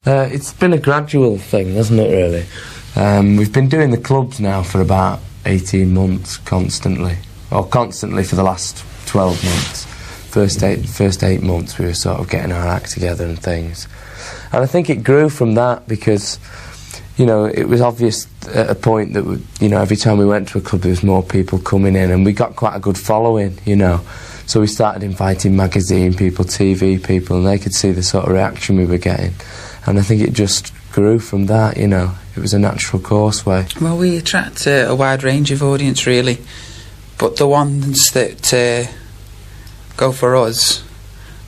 It's been a gradual thing, hasn't it, really? We've been doing the clubs now for about 18 months constantly for the last 12 months. First 8 months we were sort of getting our act together and things. And I think it grew from that because, you know, it was obvious at a point that, you know, every time we went to a club there was more people coming in, and we got quite a good following, you know. So we started inviting magazine people, TV people, and they could see the sort of reaction we were getting. And I think it just grew from that, you know. It was a natural courseway. Well, we attract a wide range of audience, really. But the ones that go for us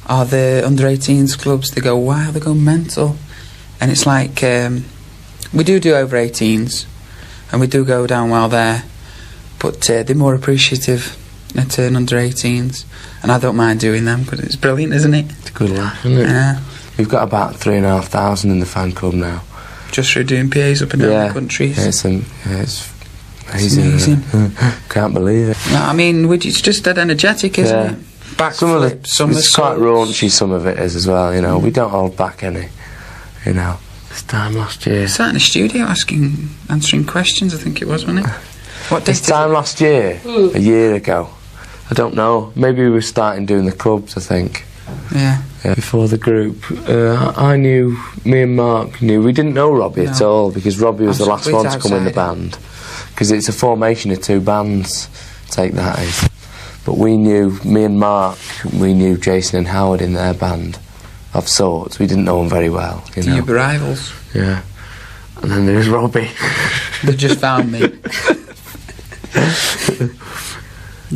are the under-18s clubs. They go wild, they go mental. And it's like, we do over 18s, and we do go down well there. But they're more appreciative at an under-18s. And I don't mind doing them, because it's brilliant, isn't it? It's a good laugh, isn't it? Yeah. We've got about 3,500 in the fan club now. Just through doing PAs up and down the countries. Yeah, it's amazing. Can't believe it. No, I mean, it's just dead energetic, isn't it? Backflip, it's quite raunchy, some of it is as well, you know. We don't hold back any, you know. This time last year. Sat in the studio answering questions, I think it was, wasn't it? What this time last year? A year ago. I don't know. Maybe we were starting doing the clubs, I think. Yeah. Before the group. Me and Mark knew. We didn't know Robbie at all, because Robbie was the last one to come in the band. Because it's a formation of 2 bands, Take That is. But me and Mark, we knew Jason and Howard in their band, of sorts. We didn't know them very well, you know. You were rivals. Yeah. And then there's Robbie. They just found me.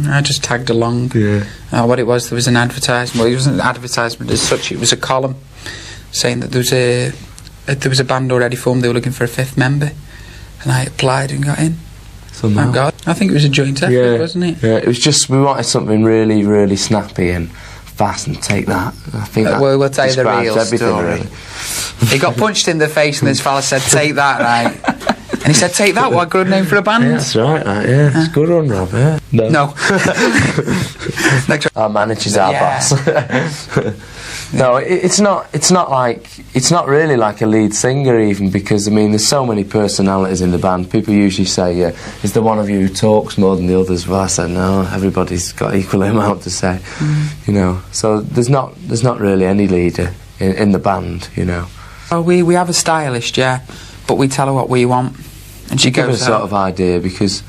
I just tagged along. Yeah. What it was, there was an advertisement. Well, it wasn't an advertisement as such. It was a column saying that there was a band already formed. They were looking for a 5th member, and I applied and got in. Somehow. Thank God. I think it was a joint effort, wasn't it? Yeah. It was just, we wanted something really, really snappy and fast, and Take That. I think that we'll tell you the real story. Really. He got punched in the face, and this fella said, "Take That," right? And he said, "Take That, what a good name for a band." Yeah, that's right, it's a good one, Rob, yeah. No. Our manager's our boss. No, it's not really like a lead singer even, because I mean there's so many personalities in the band. People usually say, is there one of you who talks more than the others? Well, I said no, everybody's got equal amount to say, you know. So there's not really any leader in the band, you know. Well, we have a stylist, but we tell her what we want, and she goes a sort of idea, because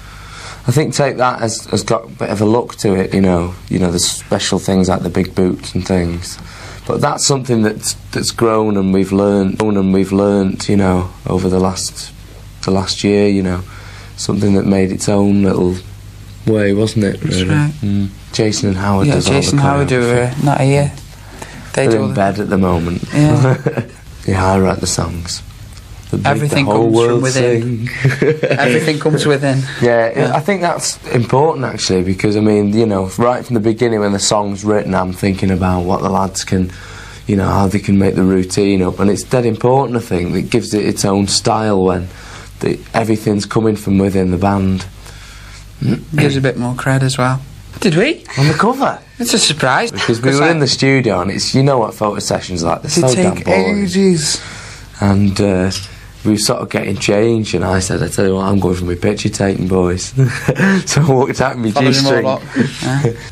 I think Take That has got a bit of a look to it, you know. There's special things like the big boots and things. But that's something that's grown, and we've learnt, you know, over the last year, you know, something that made its own little way, wasn't it? Really? That's right. Jason and Howard. Yeah, Jason and Howard do not here. They're in bed at the moment. Yeah. Yeah, I write the songs. Everything comes from within. Everything comes within. Yeah, I think that's important actually, because I mean, you know, right from the beginning when the song's written, I'm thinking about what the lads can, you know, how they can make the routine up, and it's dead important. I think it gives it its own style when everything's coming from within the band. Gives a bit more cred as well. Did we? On the cover. It's a surprise. Because we were in the studio, and it's, you know what photo sessions are like, they're so damn boring. They take ages. And we were sort of getting changed, and I said, I tell you what, I'm going for my picture taking, boys. So I walked out in my G-string.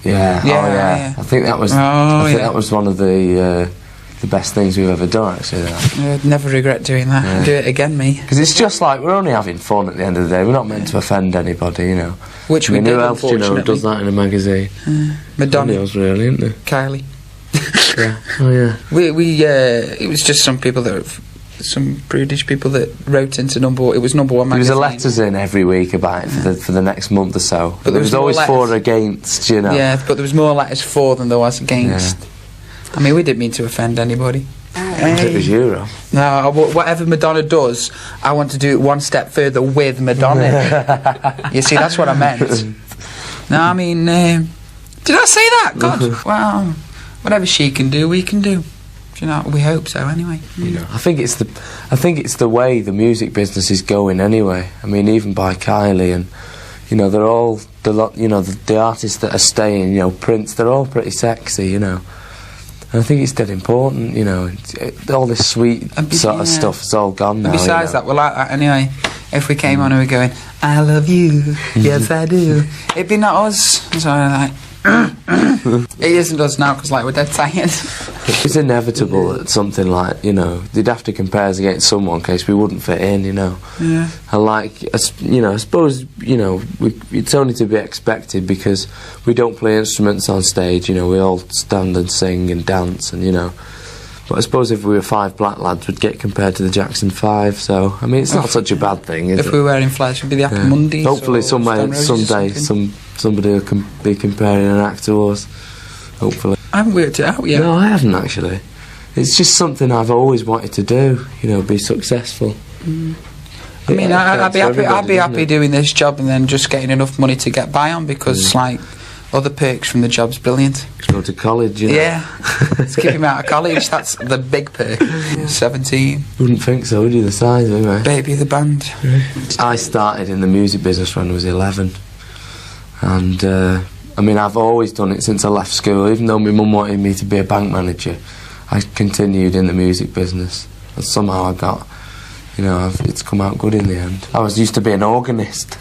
Yeah. I think that was that was one of the best things we've ever done, actually. I'd never regret doing that. I'd do it again, me. Because it's just like, we're only having fun at the end of the day. We're not meant to offend anybody, you know. Which we did, who else do you know who does that in a magazine? Madonna. Else, really, isn't there? Kylie. Yeah. Oh, yeah. We it was just some people some British people that wrote into it was number 1 magazine. There was letters in every week about it for the next month or so. But there was always for or against, you know. Yeah, but there was more letters for than there was against. Yeah. I mean, we didn't mean to offend anybody. It was you, Rob. No, whatever Madonna does, I want to do it one step further with Madonna. You see, that's what I meant. No, I mean, did I say that? God, well, whatever she can do, we can do. You know, we hope so anyway. You know, I think it's the way the music business is going anyway. I mean, even by Kylie, and you know, the artists that are staying, you know, Prince, they're all pretty sexy, you know. And I think it's dead important, you know. All this sweet sort of stuff is all gone now. And besides that, we're like that anyway. If we came on and we were going, I love you, yes I do, it'd be not us. So like, it isn't us now because like we're dead tired. It's inevitable that something like, you know, they'd have to compare us against someone in case we wouldn't fit in, you know. Yeah. And like, you know, I suppose, you know, it's only to be expected because we don't play instruments on stage, you know, we all stand and sing and dance and, you know. But I suppose if we were 5 black lads, we'd get compared to the Jackson 5, so, I mean, it's not such a bad thing, is it? If we were in flesh, we'd be the Happy Mondays. Hopefully someday somebody will be comparing an act to us. Hopefully. I haven't worked it out yet. No, I haven't actually. It's just something I've always wanted to do, you know, be successful. I mean, I'd be happy doing this job and then just getting enough money to get by on because, like, other perks from the job's brilliant. Go to college, you know. Yeah, it's keeping me out of college. That's the big perk. 17. Wouldn't think so, would you? The size, anyway. Baby of the band. I started in the music business when I was 11, and I mean, I've always done it since I left school. Even though my mum wanted me to be a bank manager, I continued in the music business, and somehow I got, you know, it's come out good in the end. I was used to be an organist,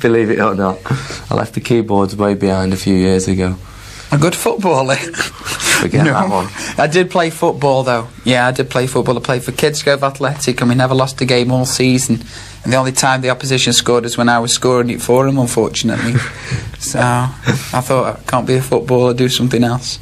believe it or not. I left the keyboards way behind a few years ago. A good footballer. Forget that one. I did play football though. Yeah, I did play football. I played for Kidsgrove Athletic and we never lost a game all season. And the only time the opposition scored was when I was scoring it for them, unfortunately. So I thought, I can't be a footballer, do something else.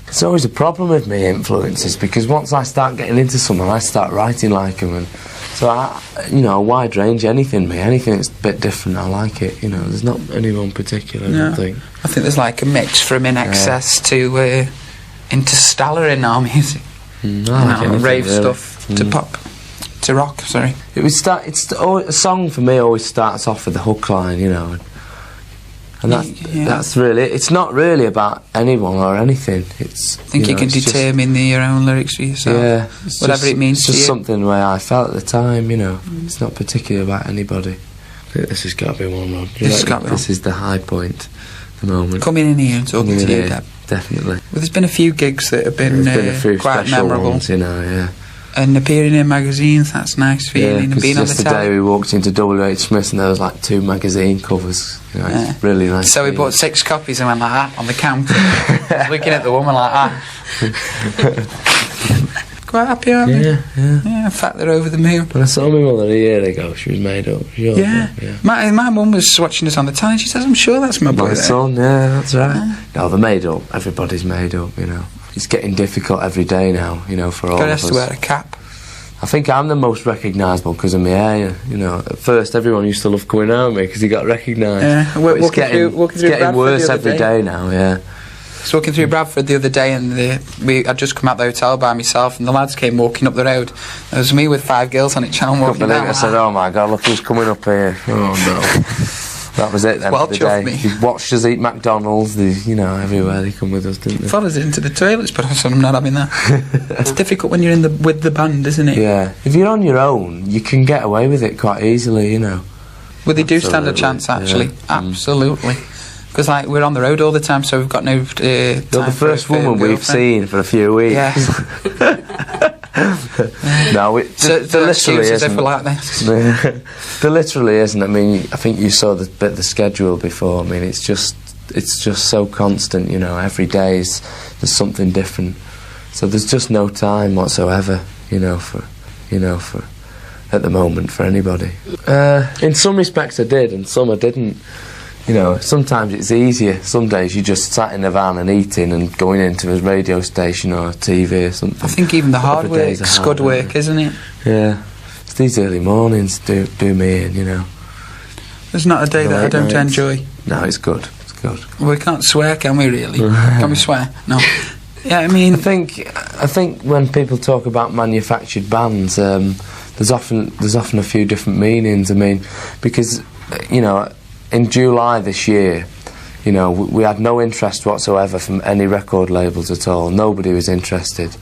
It's always a problem with me influences because once I start getting into someone, I start writing like them, and so you know, a wide range, anything that's a bit different, I like it. You know, there's not any one particular. No. I think. I think there's like a mix from In Excess to Interstellar in our music. I like anything, rave really. stuff to pop, to rock. Sorry. It's a song for me always starts off with the hook line, you know. And that's really, it's not really about anyone or anything. It's, I think you can determine your own lyrics for yourself. Yeah, whatever it means to you. It's just something where I felt at the time, you know. It's not particularly about anybody. This has got to be one, Rod. This is the high point at the moment. Coming in here and talking to you, Deb. Definitely. Well, there's been a few gigs that have been, a few quite special memorable. Ones, you know, yeah. And appearing in magazines, that's nice feeling. And being on the yesterday we walked into W.H. Smith's and there was like 2 magazine covers. You know, it's really nice. So we bought 6 copies and went like that on the counter, looking at the woman like that. Quite happy, aren't we? Yeah, in fact they're over the moon. When I saw my mother a year ago, she was made up. Yeah. My mum was watching us on the telly and she says, I'm sure that's my boy. My son, yeah, that's right. No, they're made up. Everybody's made up, you know. It's getting difficult every day now, you know, for all of us. Has to wear a cap. I think I'm the most recognisable because of my hair, you know. At first, everyone used to love coming out with me because he got recognised. Yeah, it's getting worse every day now, yeah. I was walking through Bradford the other day and I'd just come out the hotel by myself and the lads came walking up the road. There was me with 5 girls on each channel walking down. I said, oh my God, look who's coming up here. Oh no. That was it then for the day. They watched us eat McDonald's, you know, everywhere they come with us, didn't they? Followed us into the toilets, but I said I'm not having that. It's difficult when you're with the band, isn't it? Yeah. If you're on your own, you can get away with it quite easily, you know. Well, they do stand a chance, actually. Yeah. Absolutely. Because like we're on the road all the time, so we've got no time. You're the first woman we've seen for a few weeks. Yeah. No, there literally isn't. Like this. There literally isn't. I mean, I think you saw the schedule before. I mean, it's just so constant. You know, every day there's something different. So there's just no time whatsoever. You know, for at the moment for anybody. In some respects, I did, and some I didn't. You know, sometimes it's easier. Some days you just sat in a van and eating and going into a radio station or TV or something. I think even the hard work's good work, isn't it? Yeah. It's these early mornings do me in, you know. There's not a day that I don't enjoy. No, it's good. It's good. We can't swear, can we, really? Can we swear? No. Yeah, I mean... I think when people talk about manufactured bands, there's often a few different meanings. I mean, because, you know... In July this year, you know, we had no interest whatsoever from any record labels at all. Nobody was interested.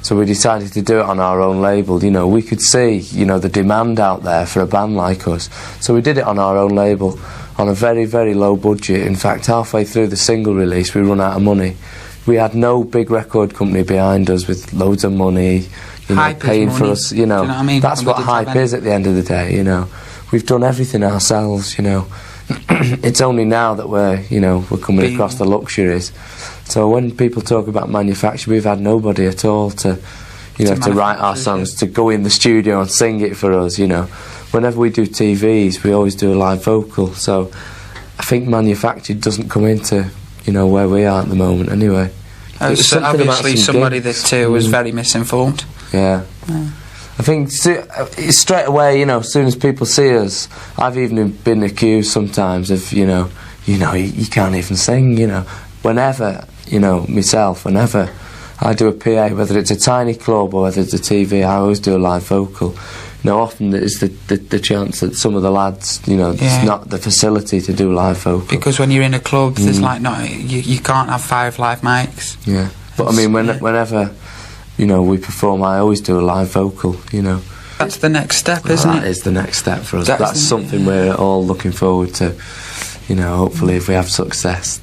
So we decided to do it on our own label. You know, we could see, you know, the demand out there for a band like us. So we did it on our own label on a very, very low budget. In fact, halfway through the single release, we run out of money we had no big record company behind us with loads of money, Hype is paying for money. us, Do you know what I mean? That's And we what didn't have hype is at the end of the day, We've done everything ourselves, It's only now that we're coming across the luxuries. So when people talk about manufacture, we've had nobody at all to write our songs, to go in the studio and sing it for us, Whenever we do TVs, we always do a live vocal. So I think manufactured doesn't come into, where we are at the moment anyway. So obviously somebody that was very misinformed. Yeah. I think straight away, as soon as people see us, I've even been accused sometimes of, you can't even sing, Whenever, myself, whenever I do a PA, whether it's a tiny club or whether it's a TV, I always do a live vocal. Often there's the chance that some of the lads, there's not the facility to do live vocal. Because when you're in a club, there's you can't have 5 live mics. Yeah. But I mean, whenever, we perform, I always do a live vocal, That's the next step, isn't it? That is the next step for us. That's something we're all looking forward to, hopefully if we have success,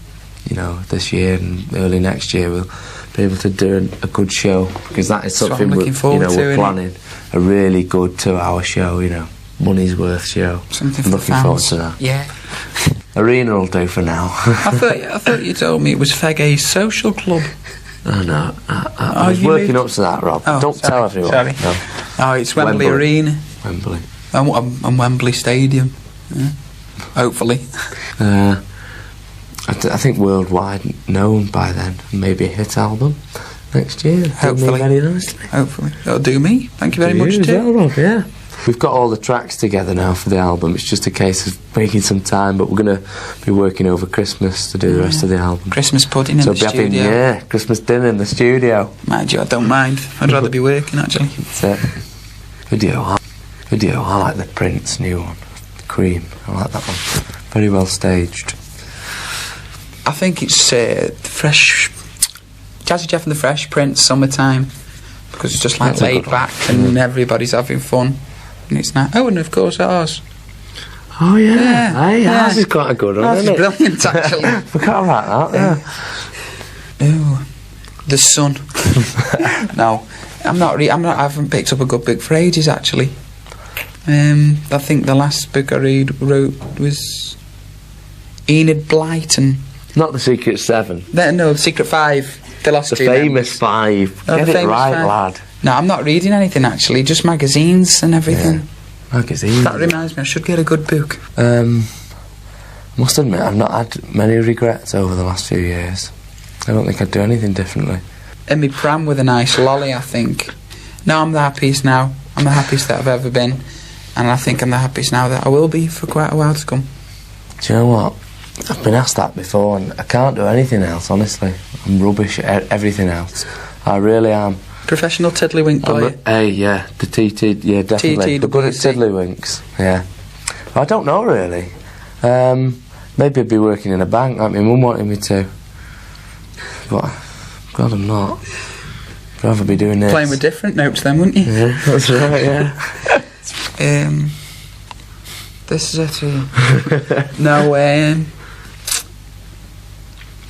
this year and early next year, we'll be able to do a good show, because that is something we're planning. A really good 2-hour show, money's worth show. Something I'm for looking forward to that. Yeah. Arena will do for now. I thought you told me it was Fegge's Social Club. Oh no, I was working up to that, Rob. Don't tell everyone. Sorry. No. Oh, it's Wembley Arena. Wembley. And Wembley Stadium. Yeah. Hopefully. I think worldwide known by then. Maybe a hit album next year. Hopefully. Very nicely. Hopefully. That'll do me. Thank you very much too. Well, Rob, yeah. We've got all the tracks together now for the album. It's just a case of making some time, but we're going to be working over Christmas to do the rest of the album. Christmas pudding in the studio. Christmas dinner in the studio. Mind you, I don't mind. I'd rather be working, actually. That's it. Video, I like the Prince new one. Cream, I like that one. Very well staged. I think it's Fresh... Jazzy Jeff and the Fresh Prince, Summertime. Because it's just like laid back and everybody's having fun. And it's nice. Oh, and of course ours. Oh yeah, ours is quite a good one, isn't it? That's brilliant, actually. Forgot about that, yeah. Ooh, The Sun. No, I haven't picked up a good book for ages, actually. I think the last book I wrote was Enid Blyton. Not The Secret 7. No, The Secret 5. The famous 5. Get it right, lad. No, I'm not reading anything, actually. Just magazines and everything. Yeah. Magazines. That reminds me, I should get a good book. Must admit, I've not had many regrets over the last few years. I don't think I'd do anything differently. And me pram with a nice lolly, I think. No, I'm the happiest now. I'm the happiest that I've ever been. And I think I'm the happiest now that I will be for quite a while to come. Do you know what? I've been asked that before, and I can't do anything else, honestly. I'm rubbish at everything else. I really am. Professional tiddlywink player? Yeah, the TT, yeah, definitely. But good at tiddlywinks, yeah. I don't know, really. Maybe I'd be working in a bank like my mum wanted me to. But, God, I'm not. I'd rather be doing this. Playing with different notes then, wouldn't you? Yeah, that's right, yeah. This is it. No,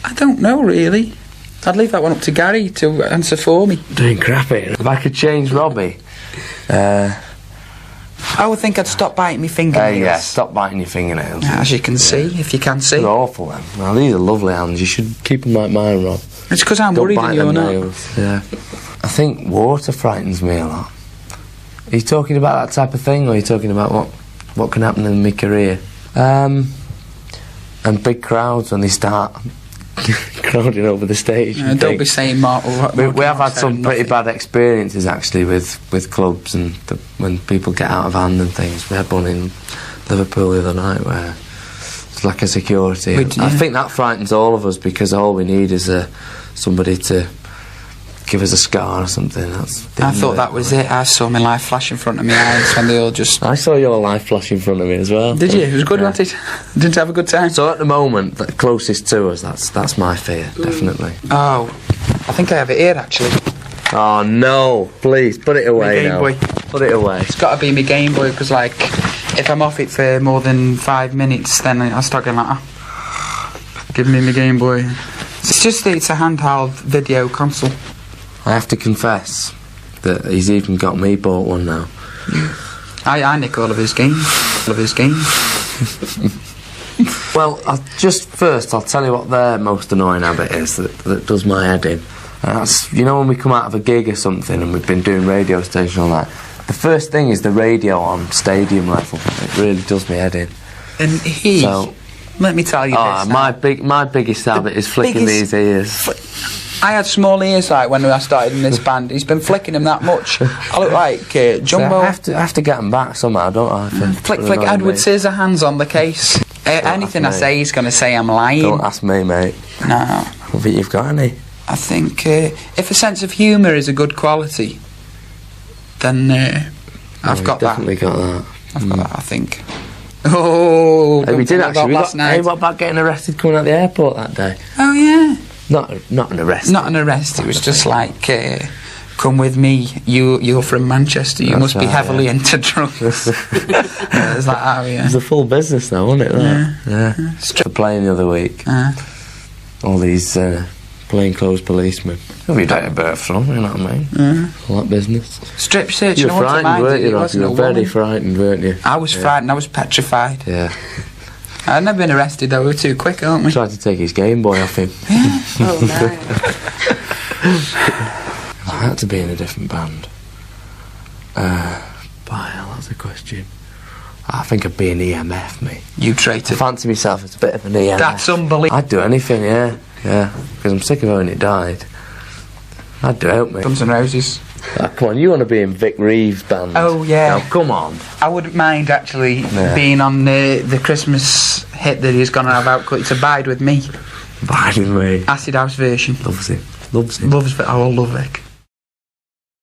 I don't know, really. I'd leave that one up to Gary to answer for me. Doing crappy. If I could change Robbie... I would think I'd stop biting my fingernails. Yeah, stop biting your fingernails. As you can see, if you can see. They're awful, then. Well, these are lovely hands. You should keep them like mine, Rob. It's because I'm worried and you're not. Nails. Yeah. I think water frightens me a lot. Are you talking about that type of thing, or are you talking about what can happen in my career? And big crowds when they start crowding over the stage. Don't be saying Mark. We have had some pretty bad experiences actually with clubs and when people get out of hand and things. We had one in Liverpool the other night where it's like a security. I think that frightens all of us because all we need is somebody to give us a scar or something. I thought that was it. I saw my life flash in front of my eyes when they all just... I saw your life flash in front of me as well. Did you? It was good, wasn't it? Didn't have a good time? So at the moment, the closest to us, that's my fear, definitely. Oh, I think I have it here actually. Oh no, please, put it away now. Game Boy. Put it away. It's got to be my Game Boy because like, if I'm off it for more than 5 minutes then I'll start going like, give me my Game Boy. It's a handheld video console. I have to confess that he's even got me bought one now. I nick all of his games. Well, I'll tell you what their most annoying habit is that does my head in. And that's, you know, when we come out of a gig or something and we've been doing radio station and all that, the first thing is the radio on stadium level. It really does my head in. And let me tell you this. My biggest habit is flicking these ears. I had small ears like when I started in this band. He's been flicking them that much. I look like Jumbo. So I have to get them back somehow, don't I? Flick. Edward Scissorhands on the case. Anything I say, he's going to say I'm lying. Don't ask me, mate. No. I don't think you've got any. I think if a sense of humour is a good quality, then I've got that. Definitely got that. I've got that, I think. Oh, we did actually. Last night. Hey, what about getting arrested coming out the airport that day? Oh yeah. Not an arrest. Not an arrest. It was just like, come with me. You're from Manchester. You must be heavily into drugs. It was like, oh yeah. It was a full business though, wasn't it? Yeah. The plane the other week. All these plainclothes policemen. Who have you date of birth from? You know what I mean? All that business. Strip search. You were frightened, weren't you? You were very frightened, weren't you? I was frightened. I was petrified. Yeah. I've never been arrested though. We're too quick, aren't we? Tried to take his Game Boy off him. Oh no. I had to be in a different band. That's a question. I think I'd be an EMF, mate. You traitor. I fancy myself as a bit of an EMF. That's unbelievable. I'd do anything, yeah. Because I'm sick of having it died. I'd do it, mate. Guns N' Roses. Come on, you want to be in Vic Reeves' band? Oh yeah. Now, come on. I wouldn't mind actually being on the Christmas hit that he's going to have out. It's Abide With Me. Abide With Me. Acid House version. Loves it. Loves it. Loves it. I will love Vic.